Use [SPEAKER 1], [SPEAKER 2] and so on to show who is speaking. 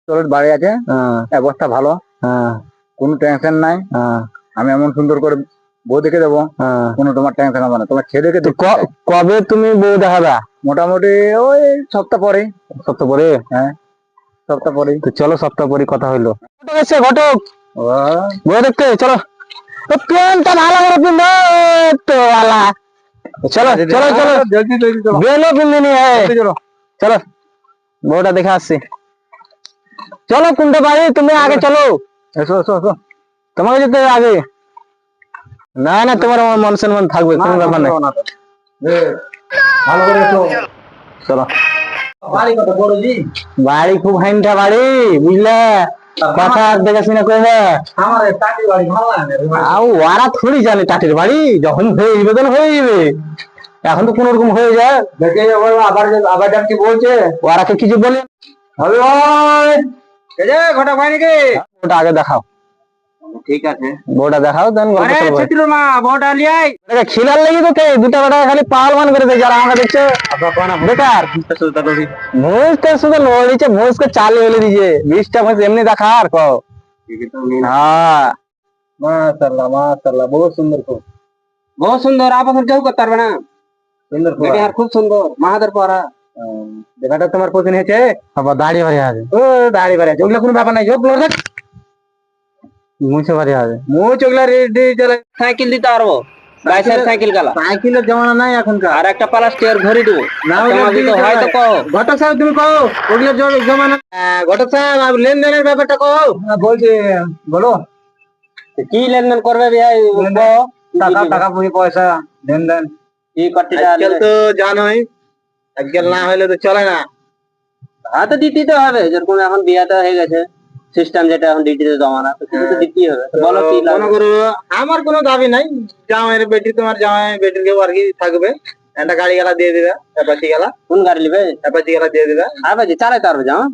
[SPEAKER 1] বাড়ি আছে, অবস্থা ভালো, কোনো টেনশন নাই। আমি এমন সুন্দর করে বউ দেখে দেবো, কোনো তোমার টেনশন হবে না। তোমার ছেলেকে
[SPEAKER 2] কবে তুমি বউ দেখাবা?
[SPEAKER 1] মোটামুটি ওই সপ্তাহ পরে।
[SPEAKER 2] সপ্তাহ পরে?
[SPEAKER 1] হ্যাঁ, সপ্তাহ পরে।
[SPEAKER 2] তো চলো সপ্তাহ পরে কথা হইলো। ঘটক এসে, ঘটক বউ দেখতে চলো। প্যান্টটা ভালো করে পিন্ধো তো আলা। চলো চলো চলো,
[SPEAKER 1] জলদি জলদি চলো,
[SPEAKER 2] বেলো পিন্দিনি।
[SPEAKER 1] চলো
[SPEAKER 2] চলো বউটা দেখে আসছি। চলো কোনটা বাড়ি, তুমি আগে চলো।
[SPEAKER 1] এসো এসো এসো।
[SPEAKER 2] তোমাকে যেতে আগে। না না, তোমার আমার মান সম্মান থাকবে, কোনো ব্যাপার নাই।
[SPEAKER 1] ভালো করে এসো।
[SPEAKER 2] চলো।
[SPEAKER 1] বাড়ি কত বড় জি?
[SPEAKER 2] বাড়ি খুব হাইনটা বাড়ি, বুঝলে? কথা দেখাশোনা করবে।
[SPEAKER 1] আমার টাটির বাড়ি ভালো লাগে না।
[SPEAKER 2] ওরা থোড়ি জানে টাটির বাড়ি, যখন হয়ে যাবে তখন হয়ে যাবে। এখন তো কোন রকম হয়ে যায়।
[SPEAKER 1] দেখে আবার আবার কি বলছে,
[SPEAKER 2] ওরা কিছু বলে
[SPEAKER 1] হবে ঘটা ভাই নাকি?
[SPEAKER 2] ওটা আগে দেখাও।
[SPEAKER 1] ঠিক আছে,
[SPEAKER 2] বউটা দেখাও, দেন
[SPEAKER 1] মা বউটা লিয়াই।
[SPEAKER 2] খিলার লেগে তো দুটা বেটা খালি পালমান করে দেয়, যারা আমাকে দেখছে বেকার। ভোজটা শুধু লড়িছে, ভোজকে চালে হলে দিছে 20টা ভোজ এমনি দেখা আর কও। হ্যাঁ
[SPEAKER 1] মাশাআল্লাহ মাশাআল্লাহ, বহুত সুন্দর, খুব
[SPEAKER 2] বহুত সুন্দর। আপনার কেউ করতে পারবে না,
[SPEAKER 1] সুন্দর
[SPEAKER 2] আর খুব সুন্দর মাহাদের পড়া।
[SPEAKER 1] দেখাটা তোমার পছন্দ হয়েছে?
[SPEAKER 2] আবার দাড়ি ভারি আছে।
[SPEAKER 1] ও দাড়ি বাড়ি আছে, ওগুলো কোনো ব্যাপার নাই।
[SPEAKER 2] মুছে ভারি আছে,
[SPEAKER 1] মুছ ওগুলা রেডি চলে।
[SPEAKER 2] সাইকেল দিতে পারবো, বাইসের সাইকেল গালা।
[SPEAKER 1] সাইকেলের জমানা নাই এখনকার।
[SPEAKER 2] আর একটা প্লাস্টিকের ঘড়ি দেবো
[SPEAKER 1] না,
[SPEAKER 2] হয় তো কও।
[SPEAKER 1] ঘটক সাহেব তুমি কও, ওগুলো জমানা। ঘটক সাহেব লেনদেনের ব্যাপারটা কও। বলছি, বলো
[SPEAKER 2] কি লেনদেন করবে ভাই?
[SPEAKER 1] টাকা টাকা পয়সা লেনদেন
[SPEAKER 2] কি করতে
[SPEAKER 1] আজকাল তো জানোই, আজকাল না হলে তো চলে না।
[SPEAKER 2] তো দিতেই তো হবে, যেরকম এখন বিয়াটা হয়ে গেছে সিস্টেম, যেটা এখন ডিউটিতে জমানা, তো কিছু তো দিতেই হবে। বলো কি
[SPEAKER 1] মনে করো, আমার কোনো দাবি নাই। জামাইয়ের বেটি, তোমার জামাই বেটির কেউ আর কি থাকবে, একটা গাড়ি গালা দিয়ে দিবে, অ্যাপাচি গালা।
[SPEAKER 2] কোন গাড়ি নিবে?
[SPEAKER 1] অ্যাপাচি গালা দিয়ে দিবে।
[SPEAKER 2] চালাইতে পারবে জামা।